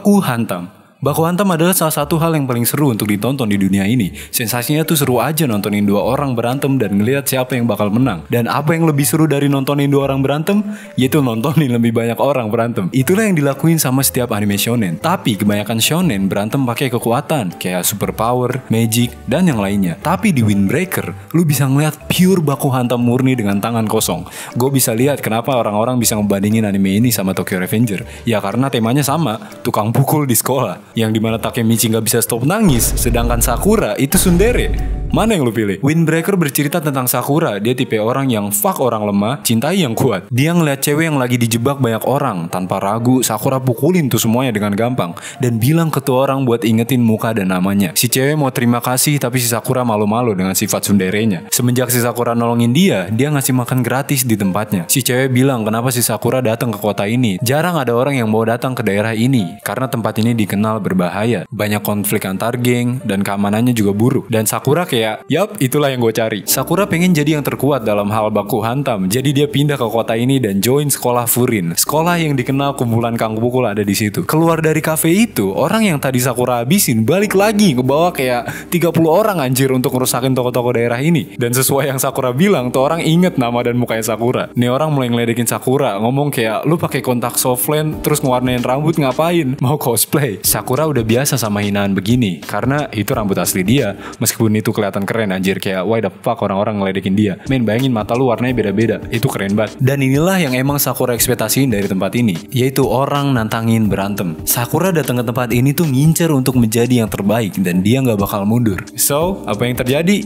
Baku hantam. Baku hantam adalah salah satu hal yang paling seru untuk ditonton di dunia ini. Sensasinya tuh seru aja nontonin dua orang berantem dan ngelihat siapa yang bakal menang. Dan apa yang lebih seru dari nontonin dua orang berantem? Yaitu nontonin lebih banyak orang berantem. Itulah yang dilakuin sama setiap anime shonen. Tapi kebanyakan shonen berantem pakai kekuatan, kayak superpower, magic, dan yang lainnya. Tapi di Windbreaker, lu bisa ngeliat pure baku hantam murni dengan tangan kosong. Gue bisa lihat kenapa orang-orang bisa ngebandingin anime ini sama Tokyo Revenger. Ya karena temanya sama, tukang pukul di sekolah. Yang dimana Takemichi gak bisa stop nangis, sedangkan Sakura itu tsundere. Mana yang lu pilih? Windbreaker bercerita tentang Sakura. Dia tipe orang yang fuck orang lemah, cintai yang kuat. Dia ngeliat cewek yang lagi dijebak banyak orang. Tanpa ragu, Sakura pukulin tuh semuanya dengan gampang. Dan bilang ke tuh orang buat ingetin muka dan namanya. Si cewek mau terima kasih, tapi si Sakura malu-malu dengan sifat tsunderenya. Semenjak si Sakura nolongin dia ngasih makan gratis di tempatnya. Si cewek bilang kenapa si Sakura datang ke kota ini. Jarang ada orang yang mau datang ke daerah ini, karena tempat ini dikenal berbahaya. Banyak konflik antar geng, dan keamanannya juga buruk. Dan Sakura kayak, yap, itulah yang gue cari. Sakura pengen jadi yang terkuat dalam hal baku hantam. Jadi dia pindah ke kota ini dan join sekolah Furin. Sekolah yang dikenal kumpulan kang pukul ada di situ. Keluar dari kafe itu, orang yang tadi Sakura habisin balik lagi ngebawa kayak 30 orang anjir untuk ngerusakin toko-toko daerah ini. Dan sesuai yang Sakura bilang, tuh orang inget nama dan mukanya Sakura. Nih orang mulai ngeledekin Sakura, ngomong kayak, lu pakai kontak softland terus ngewarnain rambut ngapain? Mau cosplay? Sakura udah biasa sama hinaan begini, karena itu rambut asli dia. Meskipun itu kelihatan keren anjir, kayak why the fuck orang-orang ngeledekin dia. Men, bayangin mata lu warnanya beda-beda, itu keren banget. Dan inilah yang emang Sakura ekspektasiin dari tempat ini, yaitu orang nantangin berantem. Sakura datang ke tempat ini tuh ngincer untuk menjadi yang terbaik, dan dia gak bakal mundur. So, apa yang terjadi?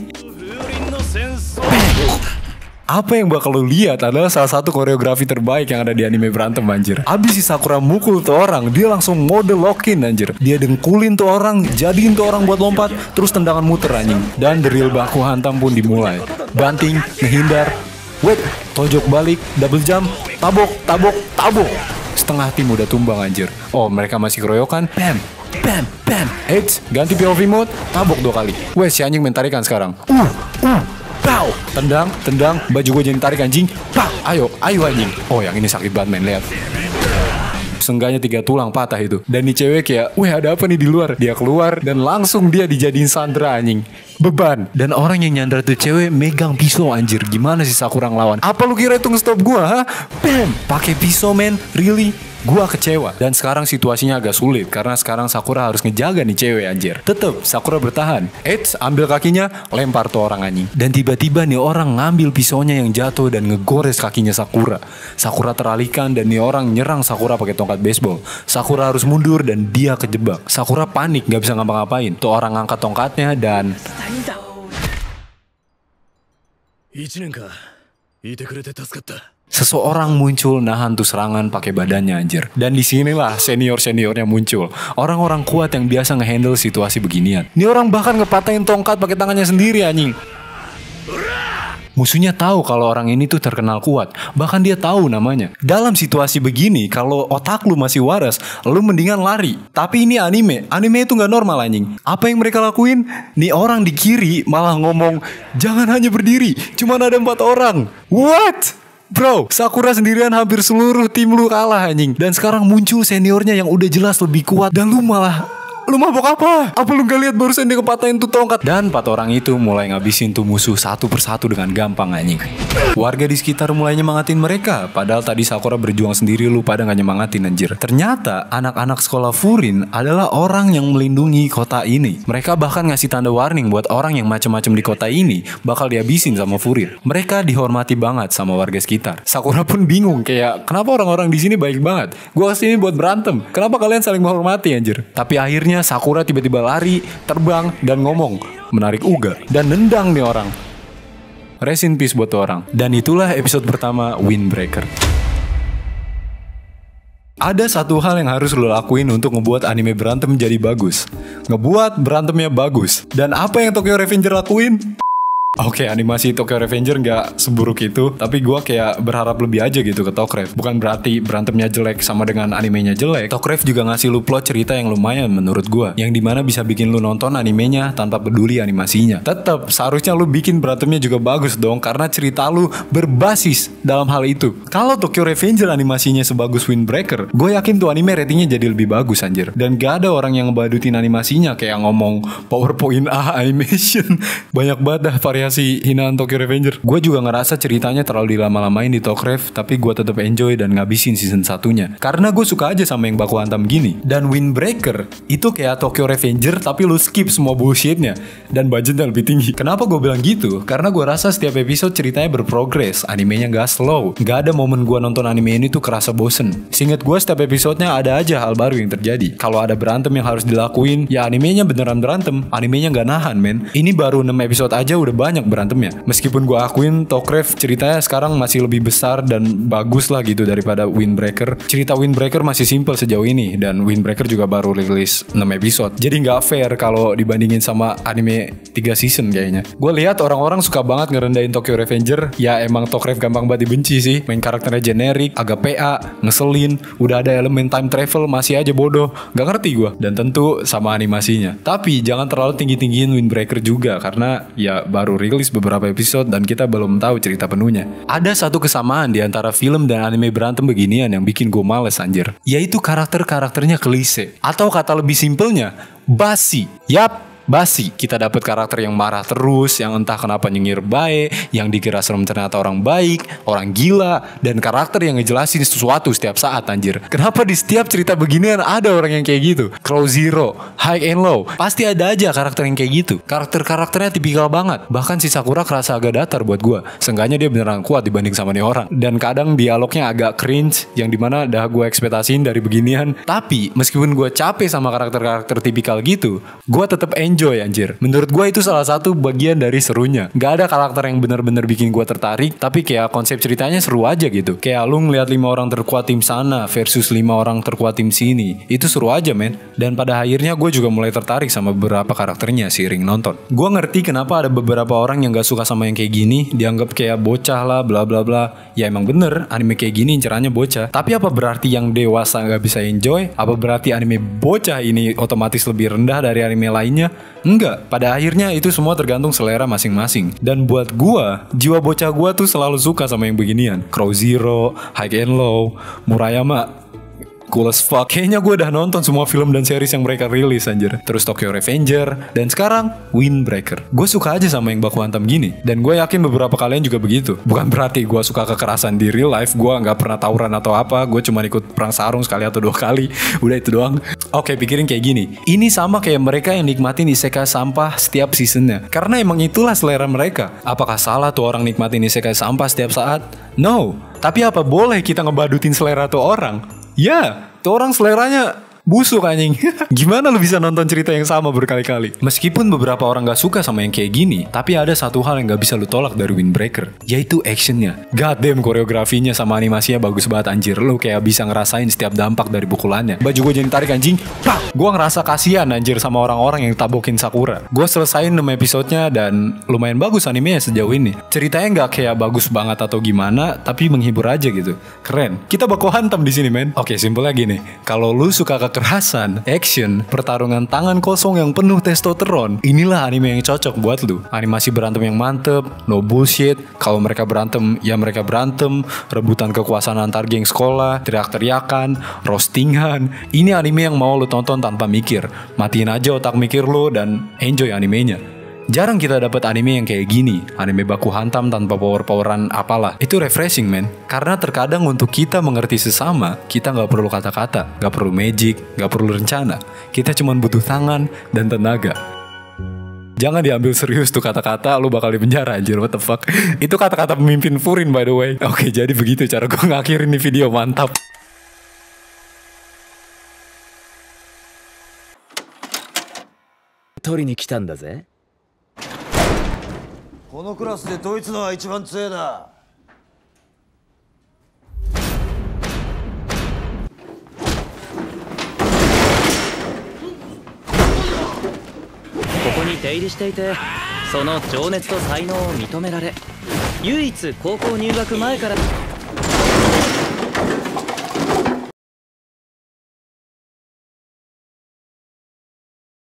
Apa yang bakal lu lihat adalah salah satu koreografi terbaik yang ada di anime berantem anjir. Abis si Sakura mukul tuh orang, dia langsung mode lock-in anjir. Dia dengkulin tuh orang, jadiin tuh orang buat lompat, terus tendangan muter anjing. Dan the real baku hantam pun dimulai. Banting, ngehindar, wait, tojok balik, double jump, tabok, tabok, tabok. Setengah tim udah tumbang anjir. Oh, mereka masih keroyokan, bam, bam, bam. Eits, ganti POV mode, tabok 2 kali. Wes, si anjing main tarikan sekarang. Pow! Tendang, baju gue jadi tarik anjing. Pow! Ayo anjing. Oh, yang ini sakit banget men, lihat. Seenggaknya 3 tulang patah itu. Dan nih cewek kayak, weh ada apa nih di luar? Dia keluar dan langsung dia dijadiin sandra anjing. Beban. Dan orang yang nyandra tuh cewek megang pisau anjir. Gimana sih Sakura ngelawan? Apa lu kira itu nge-stop gua, ha? Bam! Pakai pisau men, really? Gua kecewa. Dan sekarang situasinya agak sulit karena sekarang Sakura harus ngejaga nih cewek anjir. Tetep Sakura bertahan. Eits, ambil kakinya, lempar tuh orang anjing. Dan tiba-tiba nih orang ngambil pisaunya yang jatuh dan ngegores kakinya Sakura. Sakura teralihkan dan nih orang nyerang Sakura pakai tongkat baseball. Sakura harus mundur dan dia kejebak. Sakura panik, gak bisa ngapa-ngapain. Tuh orang ngangkat tongkatnya dan seseorang muncul nahan tuh serangan pakai badannya anjir. Dan disinilah senior-seniornya muncul. Orang-orang kuat yang biasa ngehandle situasi beginian. Ini orang bahkan ngepatahin tongkat pakai tangannya sendiri anjing. Musuhnya tahu kalau orang ini tuh terkenal kuat. Bahkan dia tahu namanya. Dalam situasi begini, kalau otak lu masih waras, lu mendingan lari. Tapi ini anime. Anime itu gak normal anjing. Apa yang mereka lakuin? Nih orang di kiri malah ngomong, jangan hanya berdiri, cuma ada 4 orang. What? Bro, Sakura sendirian hampir seluruh tim lu kalah anjing. Dan sekarang muncul seniornya yang udah jelas lebih kuat. Dan lu malah, lu mabok apa? Apa lu gak lihat barusan dia kepatahin tuh tongkat? Dan 4 orang itu mulai ngabisin tuh musuh satu persatu dengan gampang anjing. Warga di sekitar mulai nyemangatin mereka. Padahal tadi Sakura berjuang sendiri, lu pada gak nyemangatin anjir. Ternyata anak-anak sekolah Furin adalah orang yang melindungi kota ini. Mereka bahkan ngasih tanda warning buat orang yang macem-macem di kota ini bakal dihabisin sama Furin. Mereka dihormati banget sama warga sekitar. Sakura pun bingung kayak, kenapa orang-orang di sini baik banget? Gua kesini buat berantem. Kenapa kalian saling menghormati anjir? Tapi akhirnya Sakura tiba-tiba lari, terbang, dan ngomong, menarik uga, dan nendang nih orang. Rest in peace buat orang. Dan itulah episode pertama Windbreaker. Ada satu hal yang harus lo lakuin untuk ngebuat anime berantem jadi bagus. Ngebuat berantemnya bagus. Dan apa yang Tokyo Revenger lakuin? Oke, animasi Tokyo Revenger nggak seburuk itu, tapi gue kayak berharap lebih aja gitu ke Tokrev. Bukan berarti berantemnya jelek sama dengan animenya jelek. Tokrev juga ngasih lu plot cerita yang lumayan menurut gue, yang dimana bisa bikin lu nonton animenya tanpa peduli animasinya. Tetap seharusnya lu bikin berantemnya juga bagus dong, karena cerita lu berbasis dalam hal itu. Kalau Tokyo Revenger animasinya sebagus Windbreaker, gue yakin tuh anime ratingnya jadi lebih bagus anjir. Dan gak ada orang yang ngebadutin animasinya kayak ngomong PowerPoint animation. Banyak banget dah variasi hinaan Tokyo Revenger. Gue juga ngerasa ceritanya terlalu dilama-lamain di Tokrev, tapi gue tetap enjoy dan ngabisin season satunya. Karena gue suka aja sama yang baku hantam gini. Dan Windbreaker itu kayak Tokyo Revenger tapi lu skip semua bullshitnya dan budgetnya lebih tinggi. Kenapa gue bilang gitu? Karena gue rasa setiap episode ceritanya berprogres, animenya gak slow. Gak ada momen gue nonton anime ini tuh kerasa bosen. Seinget gue setiap episodenya ada aja hal baru yang terjadi. Kalau ada berantem yang harus dilakuin, ya animenya beneran berantem. Animenya gak nahan men. Ini baru 6 episode aja udah banyak berantemnya. Meskipun gue akuin Tokrev ceritanya sekarang masih lebih besar dan bagus lah gitu daripada Windbreaker. Cerita Windbreaker masih simple sejauh ini, dan Windbreaker juga baru rilis 6 episode. Jadi gak fair kalau dibandingin sama anime 3 season kayaknya. Gue lihat orang-orang suka banget ngerendahin Tokyo Revenger. Ya emang Tokrev gampang banget dibenci sih. Main karakternya generik, agak PA, ngeselin. Udah ada elemen time travel masih aja bodoh. Gak ngerti gue. Dan tentu sama animasinya. Tapi jangan terlalu tinggi-tinggiin Windbreaker juga, karena ya baru rilis beberapa episode dan kita belum tahu cerita penuhnya. Ada satu kesamaan di antara film dan anime berantem beginian yang bikin gue males anjir. Yaitu karakter-karakternya klise. Atau kata lebih simpelnya, basi. Yap, basi. Kita dapat karakter yang marah terus, yang entah kenapa nyengir baik, yang dikira serem ternyata orang baik, orang gila, dan karakter yang ngejelasin sesuatu setiap saat anjir. Kenapa di setiap cerita beginian ada orang yang kayak gitu? Crow Zero, High and Low, pasti ada aja karakter yang kayak gitu. Karakter-karakternya tipikal banget. Bahkan si Sakura kerasa agak datar buat gue. Seenggaknya dia beneran kuat dibanding sama nih orang. Dan kadang dialognya agak cringe, yang dimana dah gue ekspektasiin dari beginian. Tapi meskipun gue capek sama karakter-karakter tipikal gitu, gue tetap enjoy anjir. Menurut gue itu salah satu bagian dari serunya. Gak ada karakter yang bener-bener bikin gue tertarik, tapi kayak konsep ceritanya seru aja gitu. Kayak lu ngeliat 5 orang terkuat tim sana versus 5 orang terkuat tim sini. Itu seru aja men. Dan pada akhirnya gue juga mulai tertarik sama beberapa karakternya seiring nonton. Gue ngerti kenapa ada beberapa orang yang gak suka sama yang kayak gini, dianggap kayak bocah lah bla bla bla. Ya emang bener, anime kayak gini incerannya bocah. Tapi apa berarti yang dewasa gak bisa enjoy? Apa berarti anime bocah ini otomatis lebih rendah dari anime lainnya? Enggak, pada akhirnya itu semua tergantung selera masing-masing. Dan buat gua, jiwa bocah gua tuh selalu suka sama yang beginian. Crow Zero, High and Low, Murayama, cool as fuck. Kayaknya gue udah nonton semua film dan series yang mereka rilis anjir. Terus Tokyo Revenger, dan sekarang Windbreaker. Gue suka aja sama yang baku hantam gini. Dan gue yakin beberapa kalian juga begitu. Bukan berarti gue suka kekerasan di real life. Gue gak pernah tawuran atau apa. Gue cuma ikut perang sarung sekali atau 2 kali. Udah itu doang. Oke, pikirin kayak gini. Ini sama kayak mereka yang nikmatin isekai sampah setiap seasonnya. Karena emang itulah selera mereka. Apakah salah tuh orang nikmatin isekai sampah setiap saat? No. Tapi apa boleh kita ngebadutin selera tuh orang? Ya, tuh orang seleranya busuk anjing. Gimana lu bisa nonton cerita yang sama berkali-kali? Meskipun beberapa orang gak suka sama yang kayak gini, tapi ada satu hal yang gak bisa lu tolak dari Windbreaker, yaitu actionnya. God damn, koreografinya sama animasinya bagus banget anjir. Lu kayak bisa ngerasain setiap dampak dari pukulannya. Baju gue jadi tarik anjing. Gue ngerasa kasihan anjir sama orang-orang yang tabokin Sakura. Gue selesain 6 episodenya dan lumayan bagus animenya sejauh ini. Ceritanya gak kayak bagus banget atau gimana, tapi menghibur aja gitu. Keren. Kita baku hantam di sini men. Oke, simpelnya gini. Kalau lu suka kekerasan, action, pertarungan tangan kosong yang penuh testosteron, inilah anime yang cocok buat lu. Animasi berantem yang mantep, no bullshit. Kalau mereka berantem, ya mereka berantem. Rebutan kekuasaan antar geng sekolah, teriak-teriakan, roastingan. Ini anime yang mau lu tonton tanpa mikir. Matiin aja otak mikir lu dan enjoy animenya. Jarang kita dapat anime yang kayak gini, anime baku hantam tanpa power-poweran apalah. Itu refreshing men, karena terkadang untuk kita mengerti sesama, kita gak perlu kata-kata, gak perlu magic, gak perlu rencana. Kita cuma butuh tangan dan tenaga. Jangan diambil serius tuh kata-kata, lu bakal di penjara anjir, what the fuck. Itu kata-kata pemimpin Furin by the way. Oke, jadi begitu cara gue ngakhirin nih video, mantap. 取りに来たんだぜ。このクラスでドイツのは一番強いな。ここに出入りしていてその情熱と才能を認められ、唯一高校入学前から